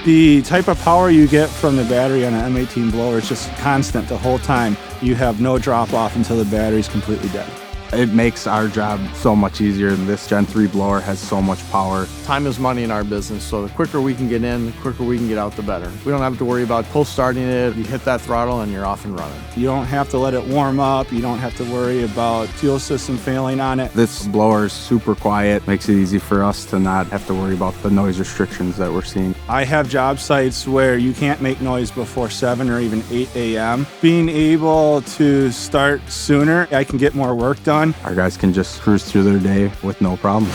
The type of power you get from the battery on an M18 blower is just constant the whole time. You have no drop off until the battery's completely dead. It makes our job so much easier. This Gen 3 blower has so much power. Time is money in our business, so the quicker we can get in, the quicker we can get out, the better. We don't have to worry about pull starting it. You hit that throttle and you're off and running. You don't have to let it warm up. You don't have to worry about fuel system failing on it. This blower is super quiet, makes it easy for us to not have to worry about the noise restrictions that we're seeing. I have job sites where you can't make noise before 7 or even 8 a.m. Being able to start sooner, I can get more work done. Our guys can just cruise through their day with no problems.